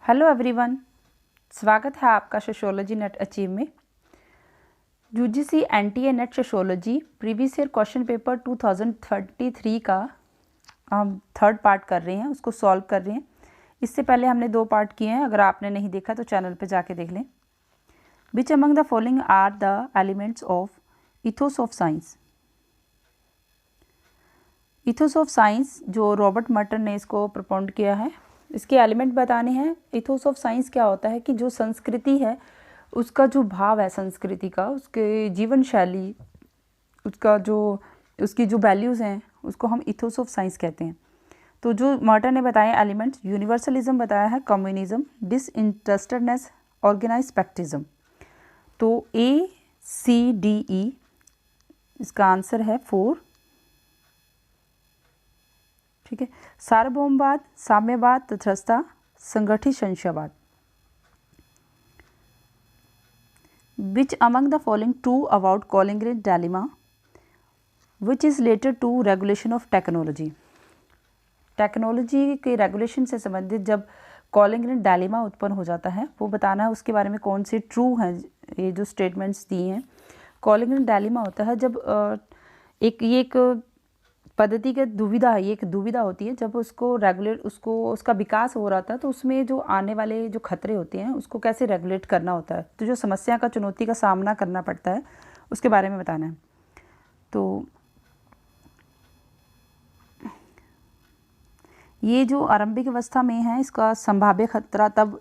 Hello everyone, स्वागत है आपका सोशियोलॉजी नेट अचीव में। UGC NTA net sociology previous year question paper 2033 का हम थर्ड पार्ट कर रहे हैं, उसको सॉल्व कर रहे हैं। इससे पहले हमने 2 पार्ट किए हैं, अगर आपने नहीं देखा तो चैनल पे जाके देख लें। Which among the following are the elements of ethos of science. Ethos of science जो रॉबर्ट मर्टन ने इसको प्रपोन्ड किया है, इसके एलिमेंट बताने हैं। इथोस ऑफ साइंस क्या होता है कि जो संस्कृति है उसका जो भाव है, संस्कृति का, उसके जीवन शैली, उसकी जो वैल्यूज़ हैं उसको हम इथोस ऑफ साइंस कहते हैं। तो जो मर्टन ने बताया एलिमेंट्स, यूनिवर्सलिज्म बताया है, कम्युनिज्म, डिसइंटरेस्टेडनेस, ऑर्गेनाइज पैक्टिज्म। तो ACDE इसका आंसर है 4। ठीक है। सार्वभौमवाद, साम्यवाद, तटस्थता, संगठित संशयवाद। Which among the following true about Collingridge dilemma which is related to regulation of technology. Technology के रेगुलेशन से संबंधित जब कॉलिंग्रेन डायलेमा उत्पन्न हो जाता है, वो बताना है उसके बारे में कौन से ट्रू हैं ये जो स्टेटमेंट्स दिए हैं। कॉलिंग्रेन डायलेमा होता है जब एक पद्धतिगत दुविधा है, ये एक दुविधा होती है जब उसका विकास हो रहा था, तो उसमें जो आने वाले जो खतरे होते हैं उसको कैसे रेगुलेट करना होता है, तो जो समस्या का, चुनौती का सामना करना पड़ता है उसके बारे में बताना है। तो ये जो आरंभिक अवस्था में है, इसका संभाव्य खतरा तब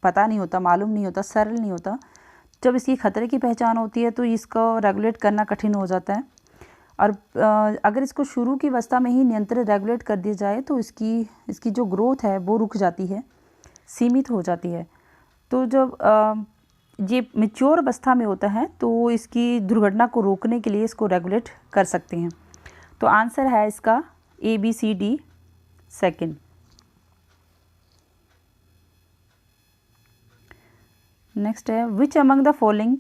पता नहीं होता, मालूम नहीं होता, सरल नहीं होता। जब इसकी खतरे की पहचान होती है तो इसको रेगुलेट करना कठिन हो जाता है। और अगर इसको शुरू की अवस्था में ही नियंत्रण रेगुलेट कर दिया जाए तो इसकी जो ग्रोथ है वो रुक जाती है, सीमित हो जाती है। तो जब ये मैच्योर अवस्था में होता है तो इसकी दुर्घटना को रोकने के लिए इसको रेगुलेट कर सकते हैं। तो आंसर है इसका ABCD सेकेंड। नेक्स्ट है which among the following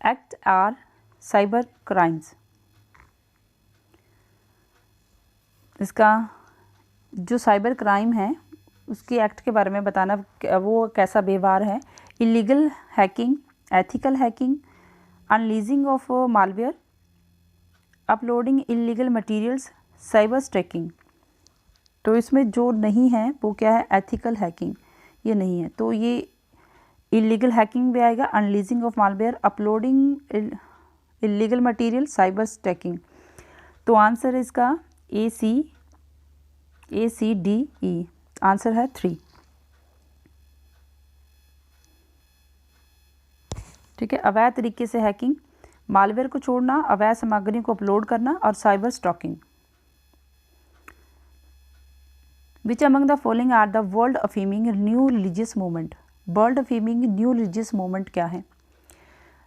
act are cyber crimes. इसका जो साइबर क्राइम है उसके एक्ट के बारे में बताना, वो कैसा व्यवहार है। Illegal hacking, ethical hacking, unleashing of malware, uploading illegal materials, cyber stalking. तो इसमें जो नहीं है वो क्या है, एथिकल हैकिंग, ये नहीं है। तो ये इलीगल हैकिंग भी आएगा, unleashing of malware, uploading illegal material, cyber stalking. तो आंसर इसका ACDE, आंसर है 3। ठीक है। अवैध तरीके से हैकिंग, मालवेयर को छोड़ना, अवैध सामग्री को अपलोड करना और cyber stalking. Which among the following are the world affirming new religious movement. World affirming new religious movement क्या है,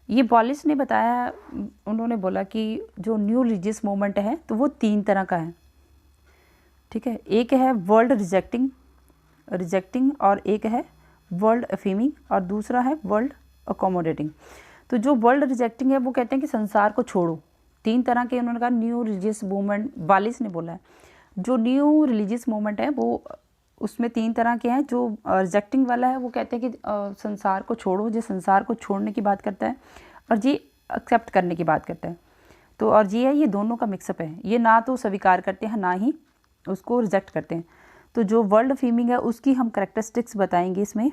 ये पॉलिस ने बताया। उन्होंने बोला कि जो न्यू रिलीजियस मूवमेंट है तो वो 3 तरह का है। ठीक है। एक है वर्ल्ड रिजेक्टिंग और एक है वर्ल्ड अफीमिंग और दूसरा है वर्ल्ड अकोमोडेटिंग। तो जो वर्ल्ड रिजेक्टिंग है वो कहते हैं कि संसार को छोड़ो। 3 तरह के उन्होंने कहा न्यू रिलीजियस मूवमेंट, वालिस ने बोला है। जो न्यू रिलीजियस मूवमेंट है वो उसमें 3 तरह के हैं। जो रिजेक्टिंग वाला है वो कहते हैं कि संसार को छोड़ो, जो संसार को छोड़ने की बात करता है, और ये एक्सेप्ट करने की बात करता है। तो और ये दोनों का मिक्सअप है, ये ना तो स्वीकार करते हैं ना ही उसको रिजेक्ट करते हैं। तो जो वर्ल्ड अफीमिंग है उसकी हम करेक्टरिस्टिक्स बताएंगे इसमें।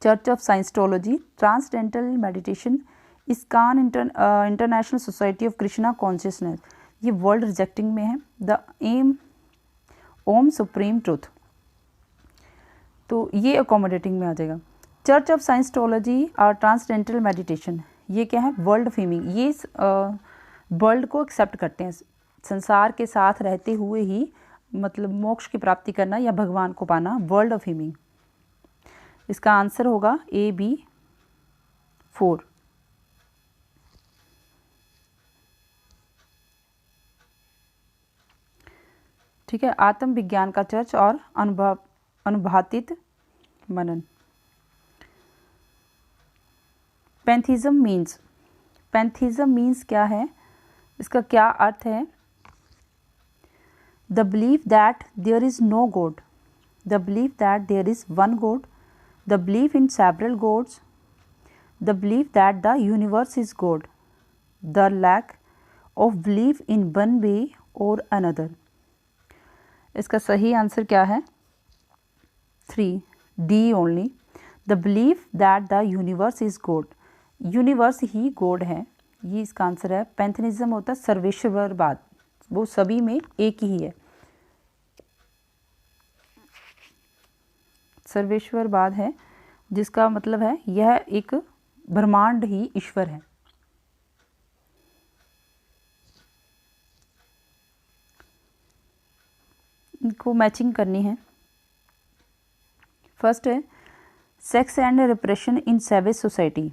Church of scientology, transcendental meditation, ISKCON international society of Krishna consciousness, ये वर्ल्ड रिजेक्टिंग में है। The M Om supreme truth, तो ये अकोमोडेटिंग में आ जाएगा। चर्च ऑफ साइंटोलॉजी और ट्रांसडेंटल मेडिटेशन, ये क्या है, वर्ल्ड अफीमिंग। ये वर्ल्ड को एक्सेप्ट करते हैं, संसार के साथ रहते हुए ही मतलब मोक्ष की प्राप्ति करना या भगवान को पाना, वर्ल्ड अफीमिंग। इसका आंसर होगा AB4। ठीक है। आत्म विज्ञान का चर्च और अनुभातित मनन। पैंथीज्म मीन्स क्या है, इसका क्या अर्थ है। The belief that there is no god, the belief that there is one god, the belief in several gods, the belief that the universe is god, the lack of belief in one way or another. इसका सही answer क्या है? 3, D only, the belief that the universe is god. Universe ही god है, ये इसका answer है। पैंथेनिज्म होता है सर्वेश्वरवाद, वो सभी में एक ही है। सर्वेश्वरवाद है जिसका मतलब है यह एक ब्रह्मांड ही ईश्वर है। इनको मैचिंग करनी है। फर्स्ट है sex and repression in savage society,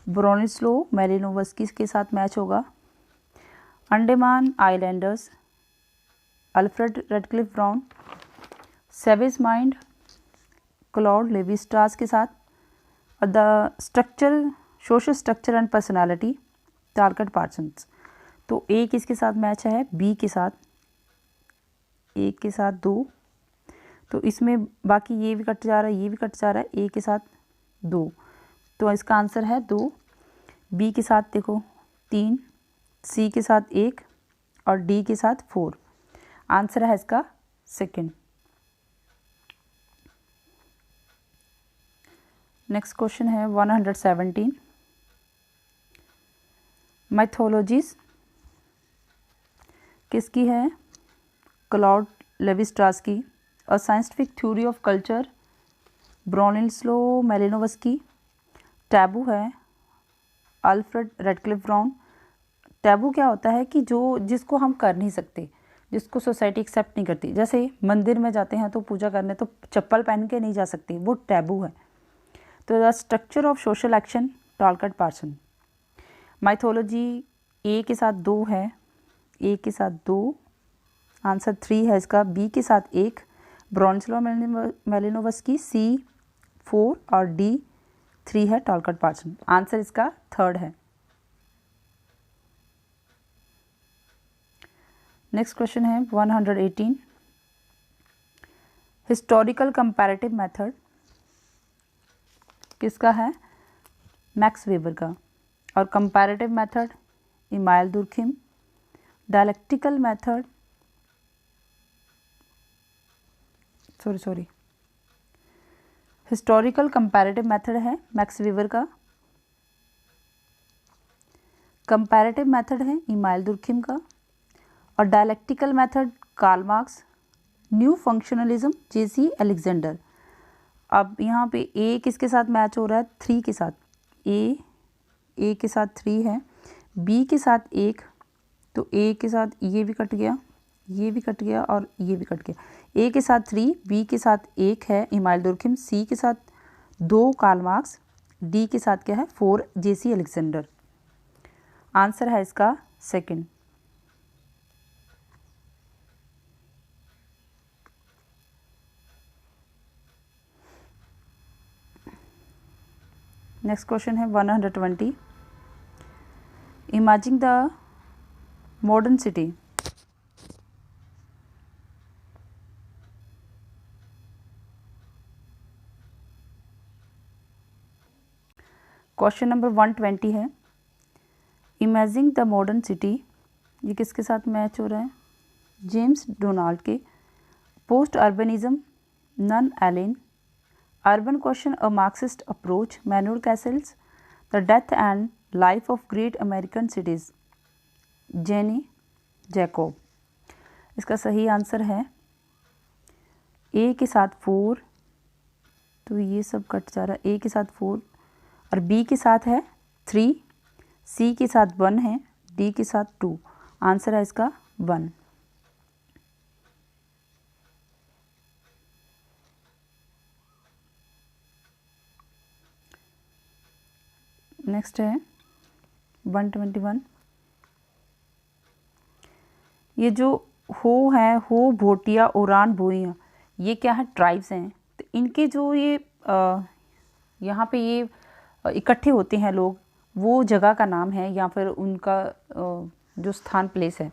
Bronislaw Malinowski के साथ मैच होगा। Andaman islanders, Alfred Radcliffe Brown, savage mind, Claude Levi Strauss के साथ। और the structure, social structure and personality, Talcott Parsons. तो ए किसके साथ मैच है? बी के साथ, एक के साथ 2, तो इसमें बाकी ये भी कट जा रहा है, ये भी कट जा रहा है, ए के साथ 2, तो इसका आंसर है 2। बी के साथ देखो 3, सी के साथ 1 और डी के साथ 4। आंसर है इसका सेकंड। नेक्स्ट क्वेश्चन है 117, मैथोलॉजीज किसकी है? क्लॉड लेवी स्ट्रास की। और scientific theory of culture, Bronislaw Malinowski. Taboo है अल्फ्रेड रेडक्लिफ ब्राउन। टैबू क्या होता है कि जो जिसको हम कर नहीं सकते, जिसको सोसाइटी एक्सेप्ट नहीं करती, जैसे मंदिर में जाते हैं तो पूजा करने तो चप्पल पहन के नहीं जा सकते, वो टैबू है। तो the structure of social action, Talcott Parson. Mythology A के साथ 2 है, ए के साथ 2, आंसर 3 है इसका। बी के साथ 1, ब्रोनिस्लो मेलिनोवस्की, सी 4 और डी 3 है टालकट पार्सन। आंसर इसका थर्ड है। नेक्स्ट क्वेश्चन है 118, हिस्टोरिकल कंपैरेटिव मेथड किसका है? मैक्स वेबर का। और comparative method Emile Durkheim. Dialectical method historical comparative method है मैक्स वेबर का। कंपैरेटिव मेथड है इमाइल दुर्खिम का। और dialectical method Karl Marx. New functionalism J C Alexander. अब यहाँ पे ए किसके साथ मैच हो रहा है? 3 के साथ। ए के साथ 3 है, बी के साथ 1, तो ए के साथ ये भी कट गया, ये भी कट गया और ये भी कट गया। ए के साथ 3, बी के साथ 1 है इमाइल दुर्खिम, सी के साथ 2 कार्ल मार्क्स, डी के साथ क्या है 4 जेसी अलेक्जेंडर। आंसर है इसका सेकंड। नेक्स्ट क्वेश्चन है 120, imaging the modern city. Question number 120 है, इमेजिंग द मॉडर्न सिटी, ये किसके साथ मैच हो रहा है? जेम्स डोनाल्ड के। Post urbanism, Nan Ellin. Urban question, a Marxist approach, Manuel Castells. The death and life of great American cities, Jenny Jacob. इसका सही आंसर है ए के साथ 4, तो ये सब कट जा रहा है। ए के साथ 4 और बी के साथ है 3, सी के साथ 1 है, डी के साथ 2। आंसर है इसका 1। नेक्स्ट है 121, ये जो हो है, हो, भोटिया, ओरान, भोइया, ये क्या है? ट्राइब्स हैं। तो इनके जो ये यहाँ पे ये इकट्ठे होते हैं लोग, वो जगह का नाम है या फिर उनका जो स्थान प्लेस है,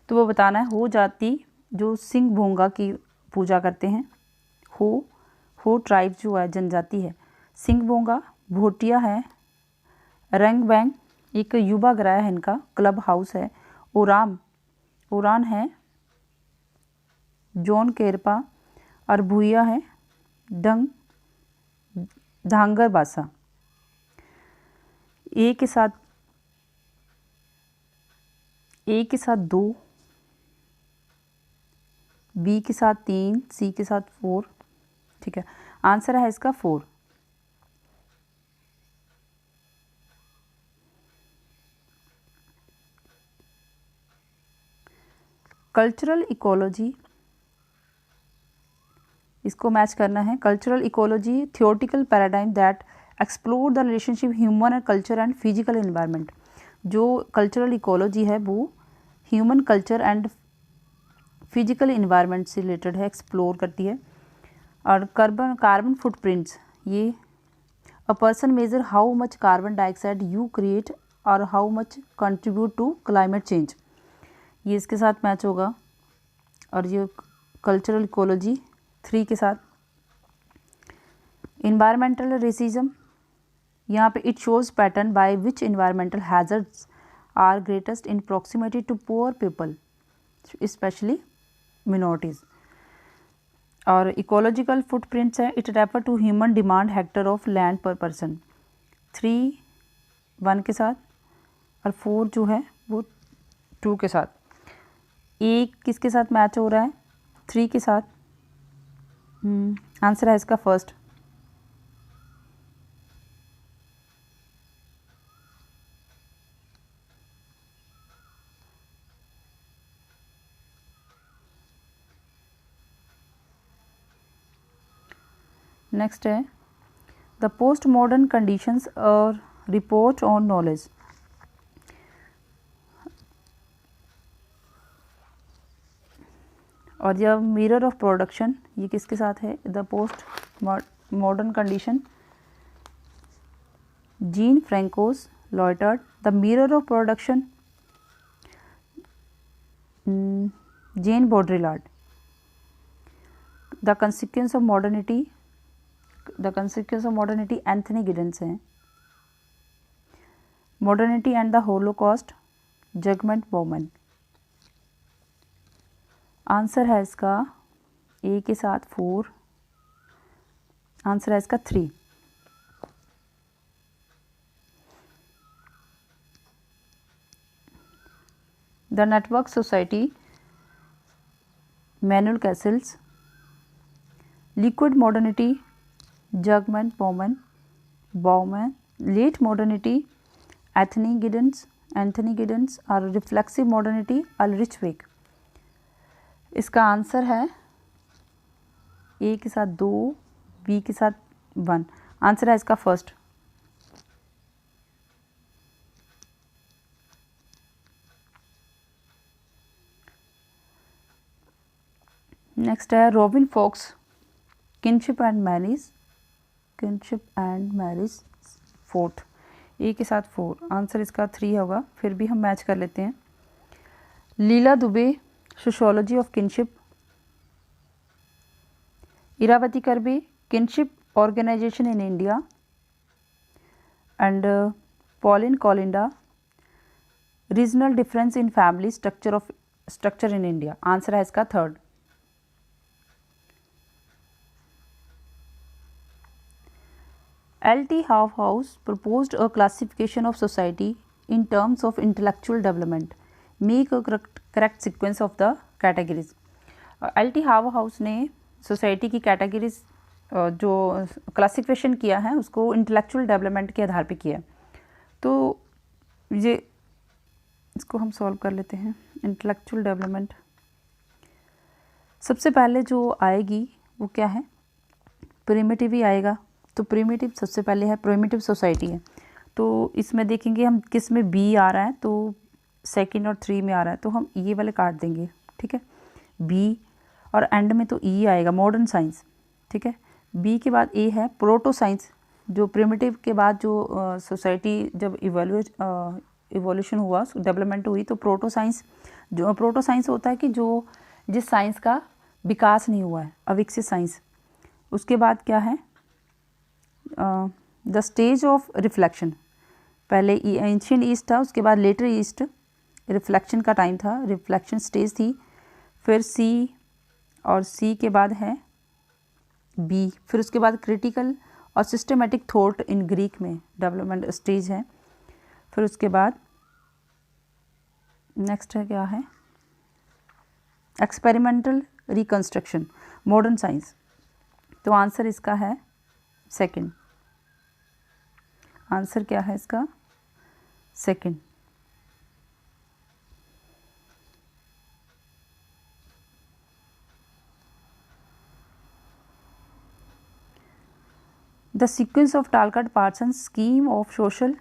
तो वो बताना है। हो जाति जो सिंह भोंगा की पूजा करते हैं, हो ट्राइब जो है जनजाति है, सिंगबोंगा, भोटिया है, रंगबैंग एक युवा ग्रह है, इनका क्लब हाउस है, ओरान है, जॉन केरपा और भूया है, धांगर बासा। ए के साथ 2, बी के साथ 3, सी के साथ 4, ठीक है। आंसर है इसका 4। कल्चरल इकोलॉजी, इसको मैच करना है। Cultural ecology theoretical paradigm that explore the relationship human and culture and physical environment. जो कल्चरल इकोलॉजी है वो human culture and physical environment से रिलेटेड है, एक्सप्लोर करती है। और कार्बन फुटप्रिंट्स, ये a person measure how much carbon dioxide you create और how much contribute to climate change, ये इसके साथ मैच होगा। और ये कल्चरल इकोलॉजी 3 के साथ। इन्वायरमेंटल रेसिज्म, यहाँ पे it shows pattern by which environmental hazards are greatest in proximity to poor people specially minorities. और इकोलॉजिकल फुटप्रिंट्स है, it refer to human demand hectare of land per person, 3 1 के साथ, और 4 जो है वो 2 के साथ। ए किसके साथ मैच हो रहा है? 3 के साथ। आंसर है इसका फर्स्ट। नेक्स्ट है द पोस्ट मॉडर्न कंडीशंस और रिपोर्ट ऑन नॉलेज। और यह मिरर ऑफ प्रोडक्शन, ये किसके साथ है? The post modern condition, Jean Francois Lyotard. The mirror of production, Jean Baudrillard. The consequence of modernity, Anthony Giddens हैं। Modernity and the holocaust, Zygmunt Bauman. Answer है इसका ए के साथ 4, आंसर है इसका 3। The network society, Manuel Castells. Liquid modernity, Zygmunt Bauman. Late modernity, Anthony Giddens. और reflexive modernity, Ulrich Beck. इसका answer है ए के साथ 2, बी के साथ 1, आंसर है इसका फर्स्ट। नेक्स्ट है Robin Fox, kinship and marriage 4th, A के साथ 4, आंसर इसका 3 होगा। फिर भी हम मैच कर लेते हैं। Leela Dube, sociology of kinship. Irawati Karve, kinship organization in India. And Pauline Kolenda, regional difference in family structure in India, answer है इसका 3rd। L.T. Haughhouse proposed a classification of society in terms of intellectual development. Make a correct sequence of the categories. L.T. Haughhouse ने society की categories जो classification किया है उसको intellectual development के आधार पे किया है। तो ये इसको हम सॉल्व कर लेते हैं। इंटेलेक्चुअल डेवलपमेंट सबसे पहले जो आएगी वो क्या है? प्रिमिटिव ही आएगा। तो प्रिमिटिव सबसे पहले है, प्रिमिटिव सोसाइटी है। तो इसमें देखेंगे हम किस में बी आ रहा है, तो 2nd और 3 में आ रहा है, तो हम ये वाले काट देंगे, ठीक है, बी। और एंड में तो ई आएगा, मॉडर्न साइंस, ठीक है। बी के बाद ए है प्रोटो साइंस, जो प्रिमिटिव के बाद जो सोसाइटी जब इवोल्यूशन हुआ, डेवलपमेंट हुई, तो प्रोटो साइंस होता है कि जो जिस साइंस का विकास नहीं हुआ है, अविकसित साइंस, उसके बाद क्या है, द स्टेज ऑफ रिफ्लेक्शन। पहले एंशियंट ईस्ट था, उसके बाद लेटर ईस्ट रिफ्लेक्शन का टाइम था, रिफ्लेक्शन स्टेज थी। फिर सी, और सी के बाद है बी। फिर उसके बाद क्रिटिकल और सिस्टमेटिक थॉट इन ग्रीक में डेवलपमेंट स्टेज है। फिर उसके बाद नेक्स्ट है क्या है, एक्सपेरिमेंटल रिकंस्ट्रक्शन, मॉडर्न साइंस। तो आंसर इसका है सेकंड। आंसर क्या है इसका, second. The sequence of Talcott Parsons scheme of social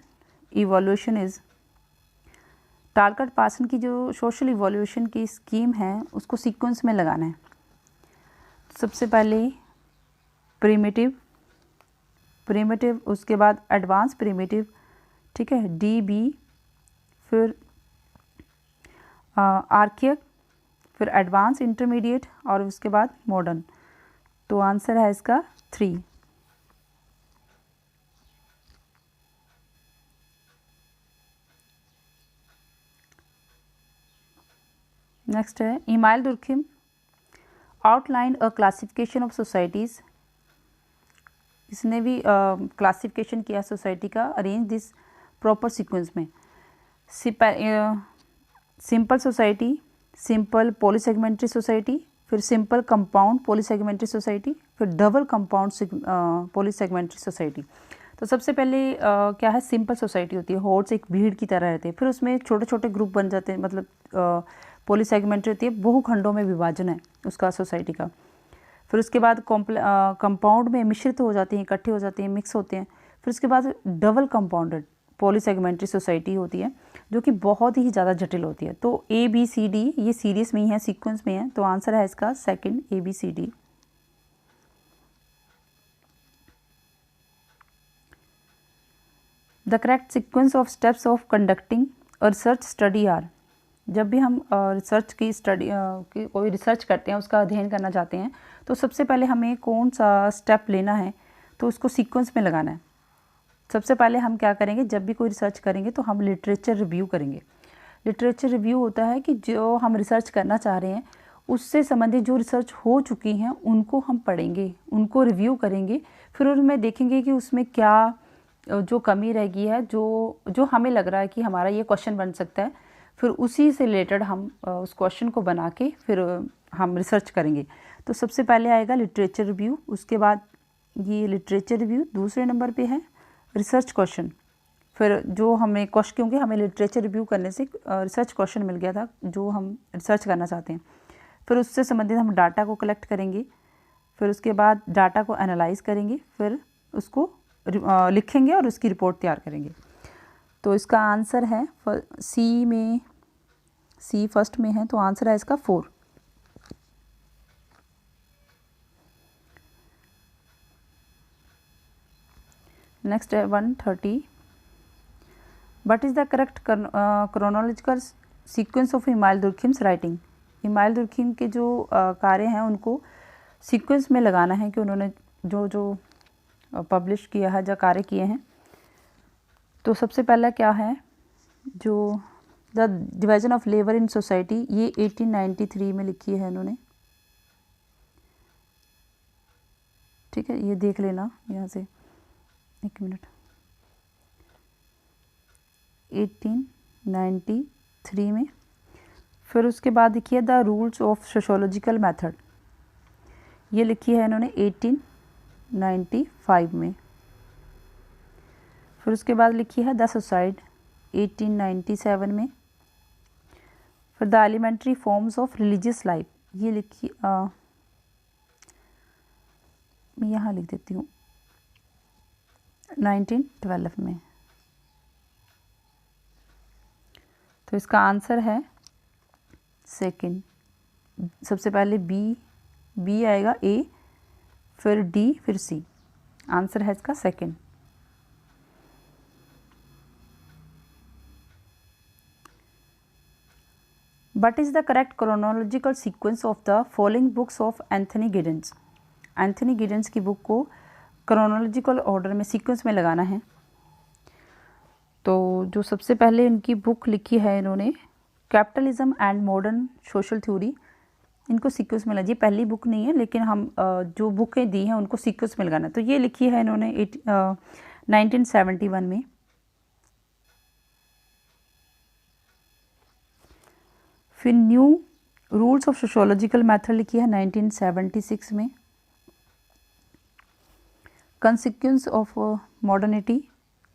evolution is. Talcott Parsons की जो सोशल इवोल्यूशन की स्कीम है उसको सीक्वेंस में लगाना है। सबसे पहले प्रिमिटिव, प्रिमिटिव, उसके बाद एडवांस प्रिमिटिव, ठीक है, डी बी, फिर आर्कियक, फिर एडवांस इंटरमीडिएट और उसके बाद मॉडर्न। तो आंसर है इसका 3। नेक्स्ट है Emile Durkheim outline a classification of societies. इसने भी क्लासिफिकेशन किया सोसाइटी का, अरेंज दिस प्रॉपर सीक्वेंस में। सिंपल सोसाइटी, सिंपल पॉलीसेगमेंट्री सोसाइटी, फिर सिंपल कंपाउंड पॉलीसेगमेंट्री सोसाइटी, फिर डबल कंपाउंड पॉलीसेगमेंट्री सोसाइटी। तो सबसे पहले क्या है, सिंपल सोसाइटी होती है, हॉर्स एक भीड़ की तरह रहते हैं। फिर उसमें छोटे छोटे ग्रुप बन जाते हैं, मतलब पॉलीसेगमेंट्री होती है, बहुखंडों में विभाजन है उसका सोसाइटी का। फिर उसके बाद कंपाउंड में मिश्रित हो जाती हैं, इकट्ठे हो जाते हैं, मिक्स होते हैं। फिर उसके बाद डबल कंपाउंडेड पॉलीसेगमेंट्री सोसाइटी होती है जो कि बहुत ही ज़्यादा जटिल होती है। तो ए बी सी डी ये सीरीज में ही है, सीक्वेंस में है। तो आंसर है इसका second, A B C D. The correct sequence of steps of conducting a research study are. जब भी हम रिसर्च की स्टडी कोई रिसर्च करते हैं, उसका अध्ययन करना चाहते हैं, तो सबसे पहले हमें कौन सा स्टेप लेना है, तो उसको सीक्वेंस में लगाना है। सबसे पहले हम क्या करेंगे, जब भी कोई रिसर्च करेंगे तो हम लिटरेचर रिव्यू करेंगे। लिटरेचर रिव्यू होता है कि जो हम रिसर्च करना चाह रहे हैं उससे संबंधित जो रिसर्च हो चुकी हैं उनको हम पढ़ेंगे, उनको रिव्यू करेंगे। फिर उनमें देखेंगे कि उसमें क्या जो कमी रह गई है, जो हमें लग रहा है कि हमारा ये क्वेश्चन बन सकता है, फिर उसी से रिलेटेड हम उस क्वेश्चन को बना के फिर हम रिसर्च करेंगे। तो सबसे पहले आएगा लिटरेचर रिव्यू, उसके बाद ये लिटरेचर रिव्यू, दूसरे नंबर पे है रिसर्च क्वेश्चन। फिर जो हमें क्वेश्चन, क्योंकि हमें लिटरेचर रिव्यू करने से रिसर्च क्वेश्चन मिल गया था जो हम रिसर्च करना चाहते हैं, फिर उससे संबंधित हम डाटा को कलेक्ट करेंगे। फिर उसके बाद डाटा को एनालाइज करेंगे, फिर उसको लिखेंगे और उसकी रिपोर्ट तैयार करेंगे। तो इसका आंसर है सी में, सी फर्स्ट में है, तो आंसर है इसका 4। नेक्स्ट है 130। But is the correct chronological sequence of Emile Durkheim's writing. Emile Durkheim के जो कार्य हैं उनको सीक्वेंस में लगाना है कि उन्होंने जो जो पब्लिश किया है, जो कार्य किए हैं। तो सबसे पहला क्या है, जो the division of labour in society, ये 1893 में लिखी है इन्होंने, ठीक है, ये देख लेना यहाँ से, एक मिनट। 1893 में। फिर उसके बाद देखिए the rules of sociological method, ये लिखी है इन्होंने 1895 में। फिर उसके बाद लिखी है द सुसाइड 1897 में। फिर the elementary forms of religious life, ये लिखी मैं यहाँ लिख देती हूँ 1912 में। तो इसका आंसर है सेकंड। सबसे पहले बी आएगा, ए, फिर डी, फिर सी। आंसर है इसका second. What is the correct chronological sequence of the following books of Anthony Giddens? Anthony Giddens की बुक को क्रोनोलॉजिकल ऑर्डर में, सीक्वेंस में लगाना है। तो जो सबसे पहले इनकी बुक लिखी है इन्होंने, capitalism and modern social theory, इनको सीक्वेंस में लगाइए। पहली बुक नहीं है, लेकिन हम जो बुकें दी हैं उनको सीक्वेंस में लगाना है। तो ये लिखी है इन्होंने 1971 में। फिर new rules of sociological method लिखी है 1976 में। कंसिक्वेंस ऑफ मॉडर्निटी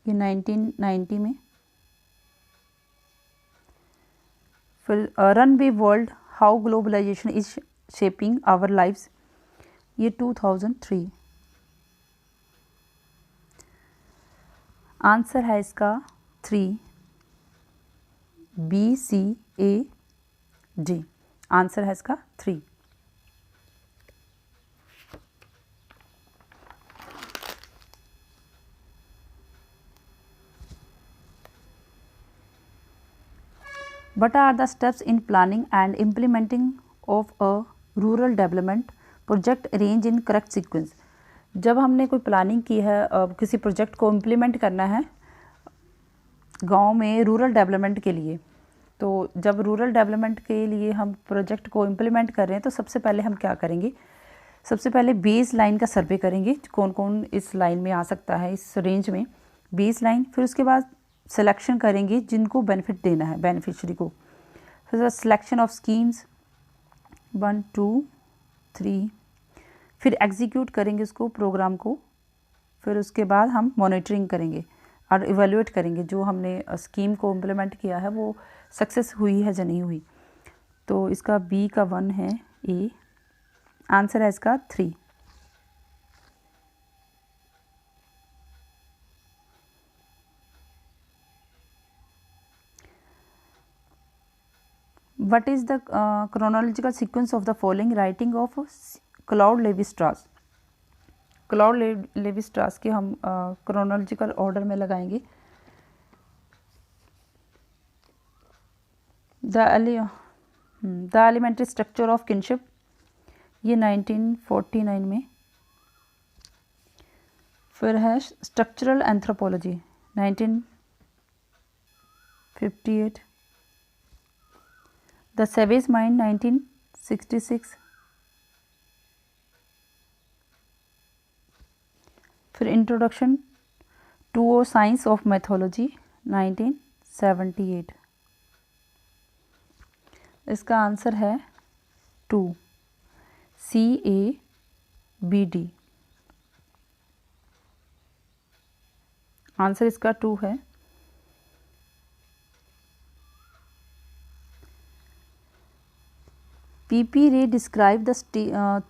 ये 1990 में। फिर runaway world, how globalization is shaping our lives, ये 2003। आंसर है इसका 3, BCAD। आंसर है इसका 3। What are the steps in planning and implementing of a rural development project arranged in correct sequence? जब हमने कोई प्लानिंग की है, किसी प्रोजेक्ट को इम्प्लीमेंट करना है गांव में रूरल डेवलपमेंट के लिए, तो जब रूरल डेवलपमेंट के लिए हम प्रोजेक्ट को इम्प्लीमेंट कर रहे हैं तो सबसे पहले हम क्या करेंगे, सबसे पहले बेस लाइन का सर्वे करेंगे, कौन कौन इस लाइन में आ सकता है, इस रेंज में, बेस लाइन। फिर उसके बाद सिलेक्शन करेंगे जिनको बेनिफिट देना है, बेनिफिशरी को। फिर सिलेक्शन ऑफ स्कीम्स 1 2 3, फिर एग्जीक्यूट करेंगे उसको, प्रोग्राम को। फिर उसके बाद हम मॉनिटरिंग करेंगे और इवेल्युएट करेंगे जो हमने स्कीम को इम्प्लीमेंट किया है वो सक्सेस हुई है या नहीं हुई। तो इसका बी का 1 है, ए। आंसर है इसका 3। What is the chronological sequence of the following? Writing of Claude Lévi-Strauss। Claude Levi Strauss के हम क्रोनोलॉजिकल ऑर्डर में लगाएंगे। The elementary structure of kinship, ये 1949 में। फिर है structural anthropology 1958। The savage mind 1966। फिर introduction to science of mythology 1978। इसका आंसर है 2, CABD। आंसर इसका 2 है। P.P. Ray described the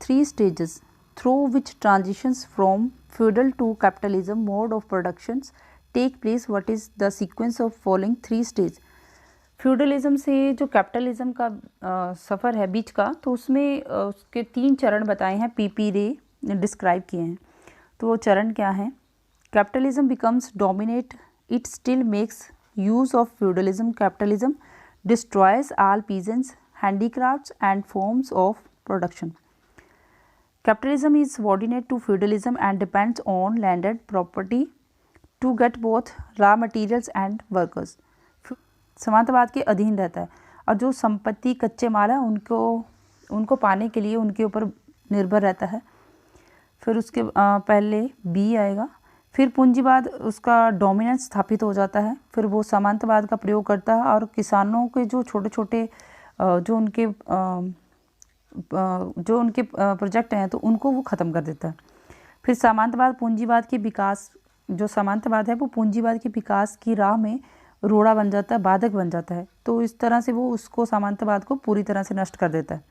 3 stages through which transitions from feudal to capitalism mode of productions take place. What is the sequence of following 3 stages? Feudalism से जो capitalism का सफ़र है बीच का, तो उसमें उसके 3 चरण बताए हैं, P.P. Ray ने डिस्क्राइब किए हैं। तो वो चरण क्या हैं? Capitalism becomes dominate, it still makes use of feudalism, capitalism destroys all peasants, handicrafts and forms of production. Capitalism is subordinate to feudalism and depends on landed property to get both raw materials and workers. समांतरवाद के अधीन रहता है और जो संपत्ति, कच्चे माल है उनको पाने के लिए उनके ऊपर निर्भर रहता है। फिर उसके पहले बी आएगा। फिर पूंजीवाद उसका डोमिनेंस स्थापित हो जाता है। फिर वो समांतरवाद का प्रयोग करता है और किसानों के जो छोटे छोटे जो उनके प्रोजेक्ट हैं तो उनको वो ख़त्म कर देता है। फिर सामंतवाद पूंजीवाद के विकास, जो सामंतवाद है वो पूंजीवाद के विकास की राह में रोड़ा बन जाता है, बाधक बन जाता है। तो इस तरह से वो उसको सामंतवाद को पूरी तरह से नष्ट कर देता है।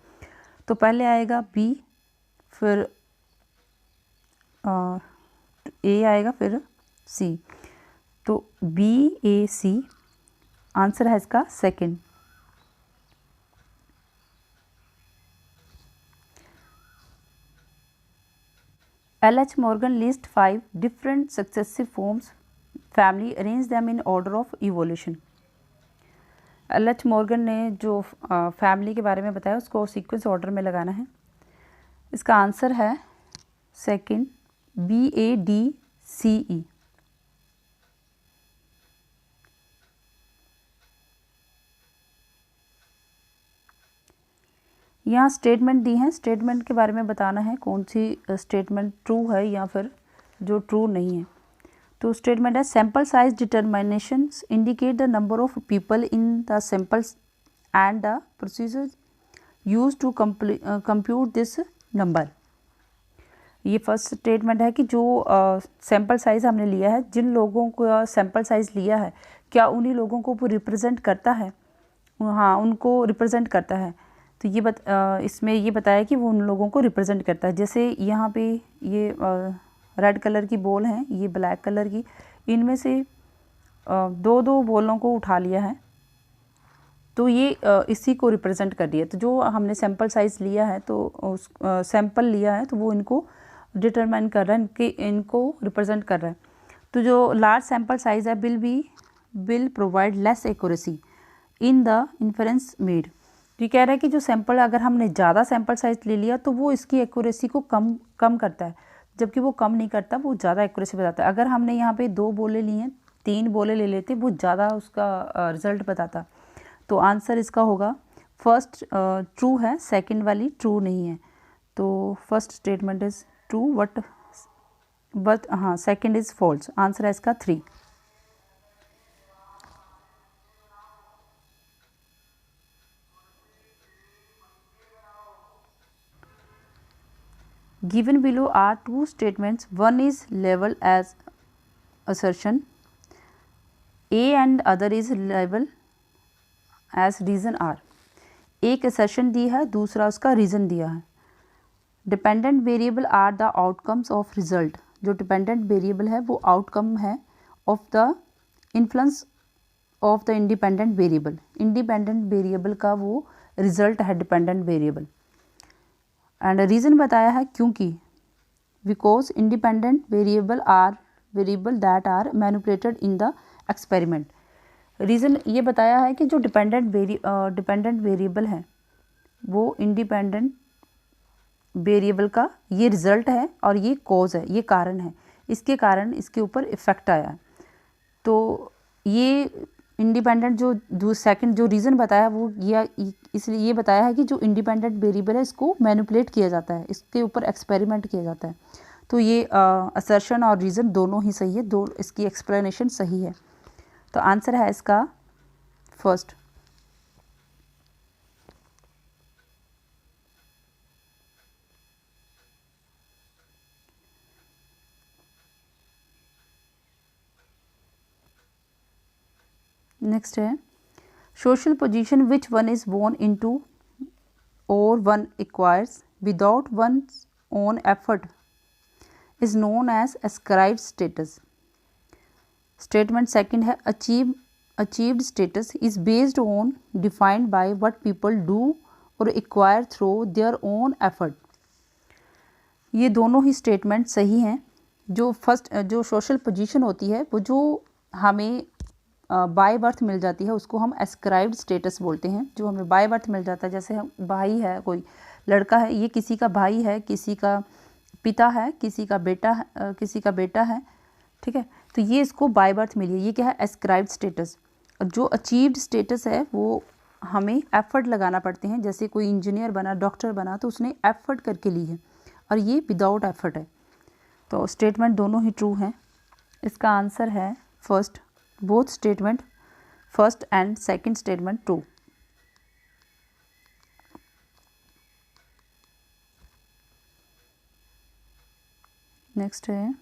तो पहले आएगा बी, फिर ए आएगा, फिर सी। तो BAC आंसर है इसका 2nd। L.H. Morgan lists 5 different successive forms family, arrange them in order of evolution. L.H. Morgan ने जो फैमिली के बारे में बताया उसको सीक्वेंस ऑर्डर में लगाना है। इसका आंसर है सेकंड BADCE। यहाँ स्टेटमेंट दी हैं, स्टेटमेंट के बारे में बताना है कौन सी स्टेटमेंट ट्रू है या फिर जो ट्रू नहीं है। तो स्टेटमेंट है sample size determinations indicate the number of people in the samples and the procedure use to compute this number. ये फर्स्ट स्टेटमेंट है कि जो सैम्पल साइज़ हमने लिया है, जिन लोगों को सैम्पल साइज़ लिया है, क्या उन्हीं लोगों को वो रिप्रेजेंट करता है? हाँ, उनको रिप्रेजेंट करता है। तो ये इसमें ये बताया कि वो उन लोगों को रिप्रेजेंट करता है। जैसे यहाँ पे ये रेड कलर की बॉल हैं, ये ब्लैक कलर की, इनमें से दो दो बॉलों को उठा लिया है, तो ये इसी को रिप्रेजेंट कर रही है। तो जो हमने सैम्पल साइज़ लिया है, तो उस सैम्पल लिया है, तो वो इनको डिटरमाइन कर रहा है, इनको रिप्रेजेंट कर रहा है। तो जो लार्ज सैम्पल साइज़ है will provide less accuracy in the inference made. तो ये कह रहा है कि जो सैंपल, अगर हमने ज़्यादा सैंपल साइज ले लिया तो वो इसकी एक्यूरेसी को कम करता है, जबकि वो कम नहीं करता, वो ज़्यादा एक्यूरेसी बताता है। अगर हमने यहाँ पे 2 बोले ली हैं, 3 बोले ले लेते, वो ज़्यादा उसका रिजल्ट बताता। तो आंसर इसका होगा फर्स्ट ट्रू है, सेकंड वाली ट्रू नहीं है। तो first statement is true but हाँ, सेकंड इज़ फॉल्स। आंसर है इसका 3। Given below are 2 statements. One is labeled as assertion A and other is labeled as reason R। एक assertion दी है, दूसरा उसका reason दिया है। Dependent variable are the outcomes of result। जो dependent variable है वो outcome है of the influence of the independent variable। independent variable का वो result है dependent variable। एंड रीज़न बताया है क्योंकि because independent variable are variable that are manipulated in the experiment. Reason ये बताया है कि जो डिपेंडेंट वेरिएबल है वो इंडिपेंडेंट वेरिएबल का ये रिज़ल्ट है और ये कॉज है, ये कारण है, इसके कारण इसके ऊपर इफ़ेक्ट आया है। तो ये इंडिपेंडेंट जो सेकंड जो रीज़न बताया वो इसलिए ये बताया है कि जो इंडिपेंडेंट वेरिएबल है इसको मैनिपुलेट किया जाता है, इसके ऊपर एक्सपेरिमेंट किया जाता है। तो ये असर्शन और रीज़न दोनों ही सही है, दो इसकी एक्सप्लेनेशन सही है। तो आंसर है इसका फर्स्ट। नेक्स्ट है social position which one is born into और one acquires without one's own effort is known as ascribed status. Statement second है achieved status is based on defined by what people do और acquire through their own effort. ये दोनों ही statement सही हैं। जो first जो social position होती है वो जो हमें बाय बर्थ मिल जाती है उसको हम एस्क्राइब्ड स्टेटस बोलते हैं। जो हमें बाय बर्थ मिल जाता है, जैसे हम भाई है, कोई लड़का है, ये किसी का भाई है, किसी का पिता है, किसी का बेटा है, ठीक है। तो ये इसको बाय बर्थ मिली है, ये क्या है, एस्क्राइब्ड स्टेटस। और जो अचीव्ड स्टेटस है वो हमें एफर्ट लगाना पड़ते हैं। जैसे कोई इंजीनियर बना, डॉक्टर बना, तो उसने एफर्ट करके ली है, और ये विदाउट एफर्ट है। तो स्टेटमेंट दोनों ही ट्रू हैं। इसका आंसर है first. Both statement, first and second statement true. Next है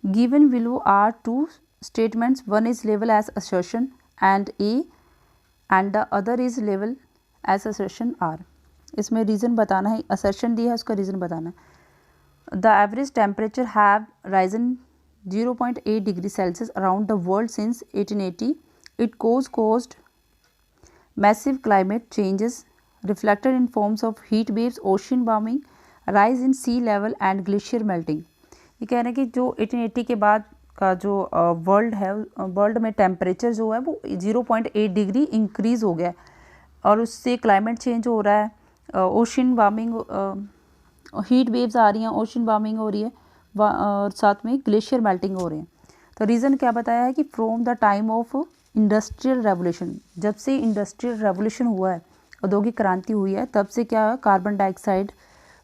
given below are two statements, one is label as assertion and A and the other is label as assertion R. इसमें reason बताना है, assertion दिया है उसका reason बताना है। The average temperature have risen 0.8 degree Celsius around the world since 1880. It caused massive climate changes reflected in forms of heat waves, ocean warming, rise in sea level and glacier melting. ये कह रहे हैं कि जो 1880 के बाद का जो वर्ल्ड है, वर्ल्ड में टेम्परेचर जो है वो 0.8 डिग्री इंक्रीज़ हो गया और उससे क्लाइमेट चेंज हो रहा है, ओशन वार्मिंग हीट वेव्स आ रही हैं, ओशन वार्मिंग हो रही है, और साथ में ग्लेशियर मेल्टिंग हो रहे हैं। तो रीज़न क्या बताया है कि from the time of industrial revolution, जब से इंडस्ट्रियल रेवोल्यूशन हुआ है, औद्योगिक क्रांति हुई है, तब से क्या कार्बन डाइऑक्साइड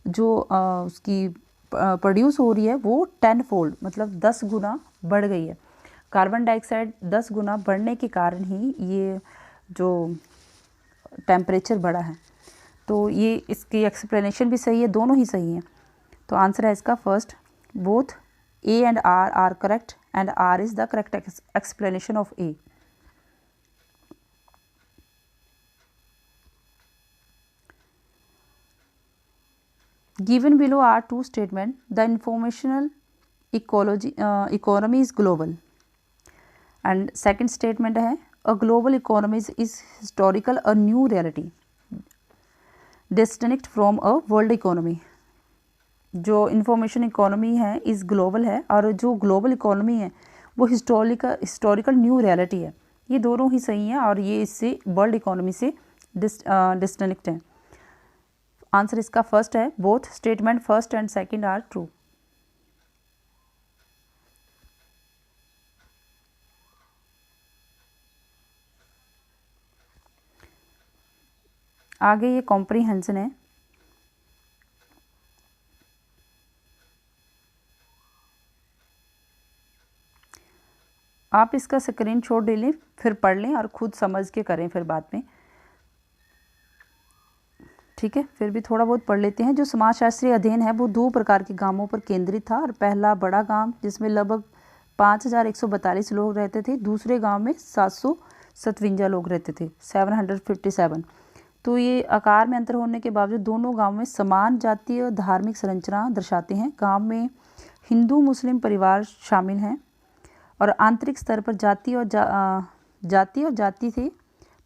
जो उसकी प्रोड्यूस हो रही है वो 10 फोल्ड मतलब 10 गुना बढ़ गई है। कार्बन डाइऑक्साइड 10 गुना बढ़ने के कारण ही ये जो टेम्परेचर बढ़ा है। तो ये इसकी एक्सप्लेनेशन भी सही है, दोनों ही सही हैं। तो आंसर है इसका first, both A and R are correct and R is the correct explanation of A. Given below are two statements. The informational economy is global. And second statement है a global economy is historical a new reality distinct from a world economy. जो information economy है इस global है, और जो global economy है वो historical new reality है। ये दोनों ही सही हैं और ये इससे वर्ल्ड इकोनॉमी से डिस्टिंक्ट है। आंसर इसका फर्स्ट है, both statement first and second are true. आगे ये कॉम्प्रीहेंशन है। आप इसका स्क्रीनशॉट ले लें, फिर पढ़ लें और खुद समझ के करें फिर बाद में, ठीक है। फिर भी थोड़ा बहुत पढ़ लेते हैं। जो समाजशास्त्रीय अध्ययन है वो 2 प्रकार के गांवों पर केंद्रित था, और पहला बड़ा गांव जिसमें लगभग 5142 लोग रहते थे, दूसरे गांव में 757 लोग रहते थे, 757। तो ये आकार में अंतर होने के बावजूद दोनों गाँव में समान जातीय धार्मिक संरचना दर्शाते हैं। गाँव में हिंदू मुस्लिम परिवार शामिल हैं और आंतरिक स्तर पर जाति और जाति थे।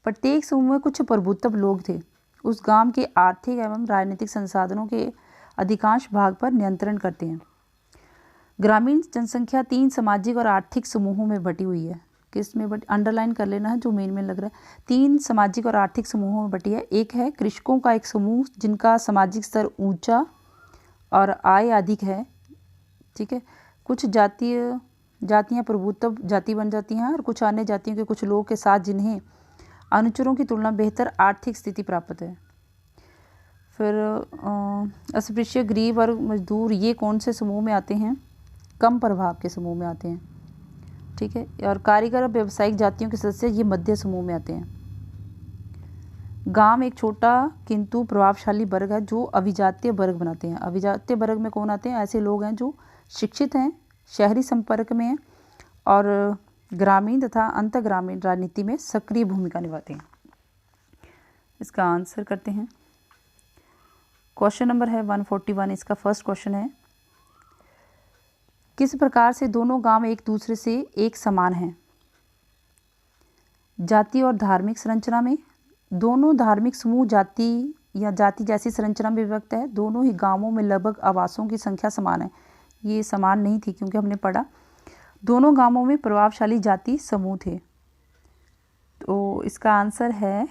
प्रत्येक समूह में कुछ प्रभुत्व लोग थे। उस गांव के आर्थिक एवं राजनीतिक संसाधनों के अधिकांश भाग पर नियंत्रण करते हैं। ग्रामीण जनसंख्या 3 सामाजिक और आर्थिक समूहों में बटी हुई है। किस में बट अंडरलाइन कर लेना है जो मेन में लग रहा है। 3 सामाजिक और आर्थिक समूहों में बटी है। एक है कृषकों का एक समूह जिनका सामाजिक स्तर ऊंचा और आय अधिक है, ठीक है। कुछ जातियाँ प्रभुत्व जाति बन जाती हैं, और कुछ अन्य जातियों के कुछ लोग के साथ जिन्हें अनुचरों की तुलना बेहतर आर्थिक स्थिति प्राप्त है। फिर अस्पृश्य, गरीब और मजदूर ये कौन से समूह में आते हैं? कम प्रभाव के समूह में आते हैं, ठीक है। और कारीगर और व्यावसायिक जातियों के सदस्य ये मध्य समूह में आते हैं। गांव एक छोटा किंतु प्रभावशाली वर्ग है जो अभिजातीय वर्ग बनाते हैं। अभिजातीय वर्ग में कौन आते हैं? ऐसे लोग हैं जो शिक्षित हैं, शहरी संपर्क में हैं और ग्रामीण तथा अंतर्ग्रामीण राजनीति में सक्रिय भूमिका निभाते हैं। इसका आंसर करते हैं। क्वेश्चन नंबर है 141। इसका फर्स्ट क्वेश्चन है, किस प्रकार से दोनों गांव एक दूसरे से एक समान हैं? जाति और धार्मिक संरचना में दोनों धार्मिक समूह जाति या जाति जैसी संरचना में विभक्त है। दोनों ही गांवों में लगभग आवासों की संख्या समान है। ये समान नहीं थी क्योंकि हमने पढ़ा दोनों गांवों में प्रभावशाली जाति समूह थे। तो इसका आंसर है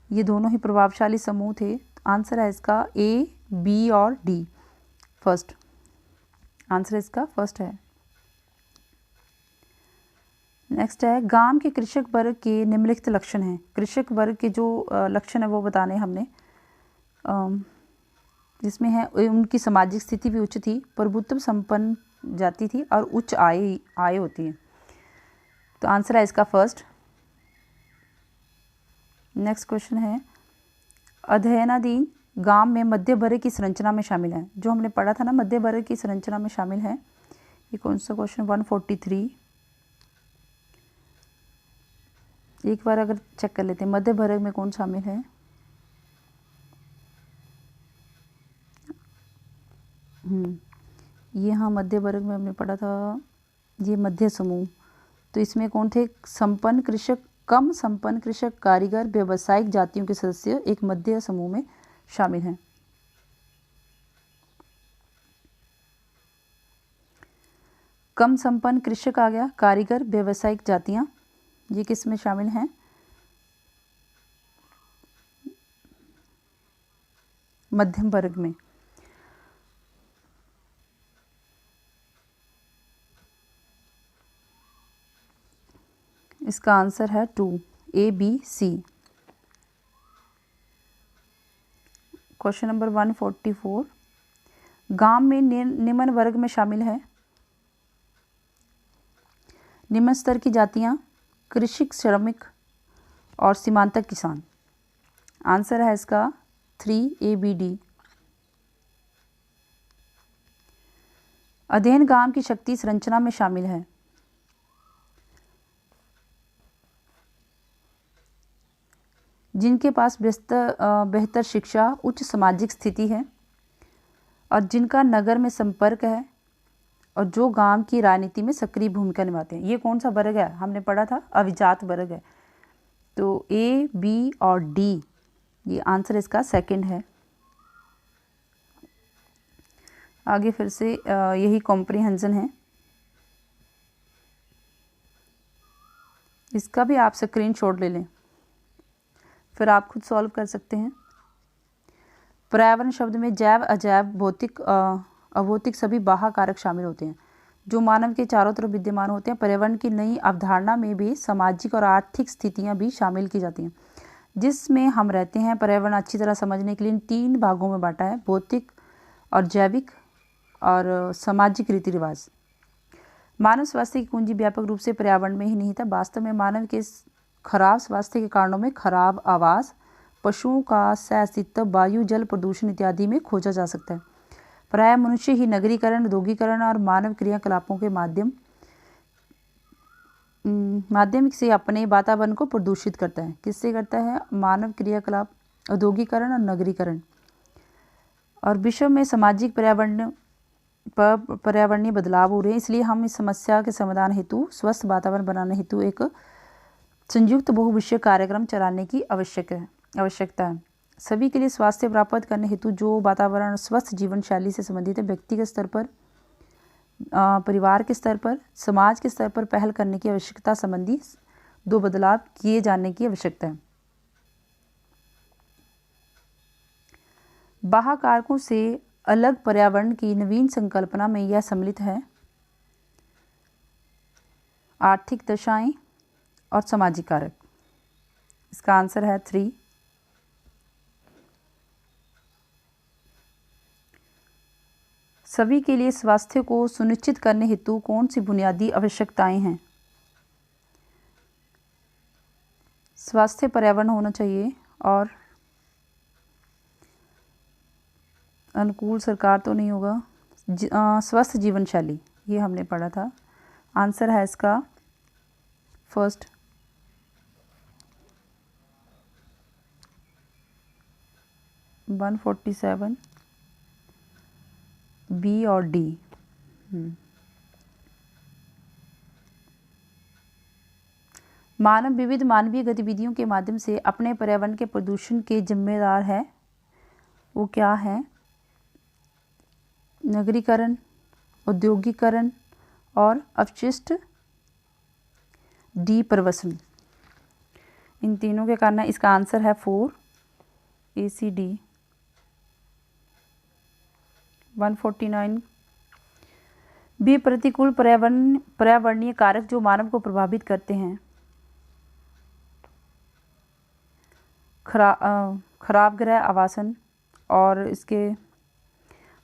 ये दोनों ही प्रभावशाली समूह थे। आंसर है इसका ए, बी और डी। फर्स्ट आंसर इसका फर्स्ट है। नेक्स्ट है, गांव के कृषक वर्ग के निम्नलिखित लक्षण हैं। कृषक वर्ग के जो लक्षण है वो बताने हमने, जिसमें है उनकी सामाजिक स्थिति भी उच्च थी, प्रभुत्व संपन्न जाति थी और उच्च आय होती है। तो आंसर है इसका फर्स्ट। नेक्स्ट क्वेश्चन है, अध्ययनाधीन गांव में मध्य वर्ग की संरचना में शामिल है। जो हमने पढ़ा था ना, मध्य वर्ग की संरचना में शामिल है। ये कौन सा क्वेश्चन? 143। एक बार अगर चेक कर लेते हैं मध्य वर्ग में कौन शामिल है। ये हाँ मध्य वर्ग में हमने पढ़ा था, ये मध्य समूह। तो इसमें कौन थे? संपन्न कृषक, कम संपन्न कृषक, कारीगर, व्यावसायिक जातियों के सदस्य एक मध्य समूह में शामिल हैं। कम संपन्न कृषक आ गया, कारीगर, व्यावसायिक जातियां, ये किस में शामिल हैं? मध्यम वर्ग में। इसका आंसर है 2, A, B, C। Question number 144, गांव में निम्न वर्ग में शामिल है। निम्न स्तर की जातियां कृषि श्रमिक और सीमांतक किसान। आंसर है इसका 3, A, B, D। अध्ययन गांव की शक्ति संरचना में शामिल है। जिनके पास बेहतर शिक्षा, उच्च सामाजिक स्थिति है और जिनका नगर में संपर्क है और जो गांव की राजनीति में सक्रिय भूमिका निभाते हैं। ये कौन सा वर्ग है? हमने पढ़ा था अभिजात वर्ग है। तो A, B और D, ये आंसर इसका सेकंड है। आगे फिर से यही कॉम्प्रिहेंशन है। इसका भी आप स्क्रीनशॉट ले लें, फिर आप खुद सॉल्व कर सकते हैं। पर्यावरण शब्द में जैव, अजैव, भौतिक, अभौतिक सभी बाह्य कारक शामिल होते हैं जो मानव के चारों तरफ विद्यमान होते हैं। पर्यावरण की नई अवधारणा में भी सामाजिक और आर्थिक स्थितियां भी शामिल की जाती हैं जिसमें हम रहते हैं। पर्यावरण अच्छी तरह समझने के लिए इन 3 भागों में बांटा है, भौतिक और जैविक और सामाजिक रीति रिवाज। मानव स्वास्थ्य की कुंजी व्यापक रूप से पर्यावरण में ही नहीं था। वास्तव में मानव के खराब स्वास्थ्य के कारणों में खराब आवास, पशुओं का सह-अस्तित्व, वायु, जल प्रदूषण इत्यादि में खोजा जा सकता है। प्रायः मनुष्य ही नगरीकरण, औद्योगिकरण और मानव क्रियाकलापों के माध्यम से अपने वातावरण को प्रदूषित करता है। किससे करता है? मानव क्रियाकलाप, औद्योगिकरण और नगरीकरण। और विश्व में सामाजिक पर्यावरणीय बदलाव हो रहे हैं, इसलिए हम इस समस्या के समाधान हेतु, स्वस्थ वातावरण बनाने हेतु एक संयुक्त बहुविषयक कार्यक्रम चलाने की आवश्यकता है। सभी के लिए स्वास्थ्य प्राप्त करने हेतु जो वातावरण और स्वस्थ जीवन शैली से संबंधित है, व्यक्तिगत स्तर पर, परिवार के स्तर पर, समाज के स्तर पर पहल करने की आवश्यकता संबंधी 2 बदलाव किए जाने की आवश्यकता है। बाह्य कारकों से अलग पर्यावरण की नवीन संकल्पना में यह सम्मिलित है आर्थिक दशाएं और सामाजिक कारक। इसका आंसर है 3। सभी के लिए स्वास्थ्य को सुनिश्चित करने हेतु कौन सी बुनियादी आवश्यकताएं हैं? स्वास्थ्य पर्यावरण होना चाहिए और अनुकूल सरकार तो नहीं होगा, स्वस्थ जीवन शैली, ये हमने पढ़ा था। आंसर है इसका फर्स्ट। वन 147, बी और डी। मानव विविध मानवीय गतिविधियों के माध्यम से अपने पर्यावरण के प्रदूषण के जिम्मेदार है। वो क्या है? नगरीकरण, औद्योगिकरण और अपशिष्ट डीप्रवसन। इन तीनों के कारण इसका आंसर है 4, ACD। 149, बी प्रतिकूल पर्यावरणीय कारक जो मानव को प्रभावित करते हैं। खराब गृह आवासन और इसके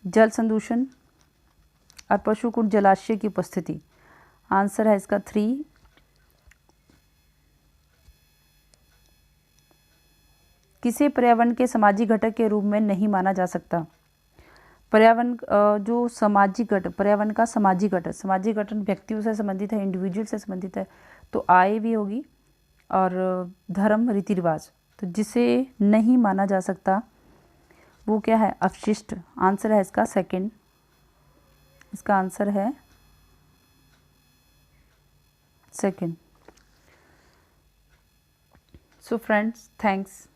जल संदूषण और पशुकुंड जलाशय की उपस्थिति। आंसर है इसका 3। किसी पर्यावरण के सामाजिक घटक के रूप में नहीं माना जा सकता। पर्यावरण जो सामाजिक घटक, पर्यावरण का सामाजिक घटक व्यक्तियों से संबंधित है, इंडिविजुअल से संबंधित है, तो आय भी होगी और धर्म, रीति रिवाज। तो जिसे नहीं माना जा सकता वो क्या है? अपशिष्ट। आंसर है इसका 2nd। इसका आंसर है 2nd। So friends, thanks.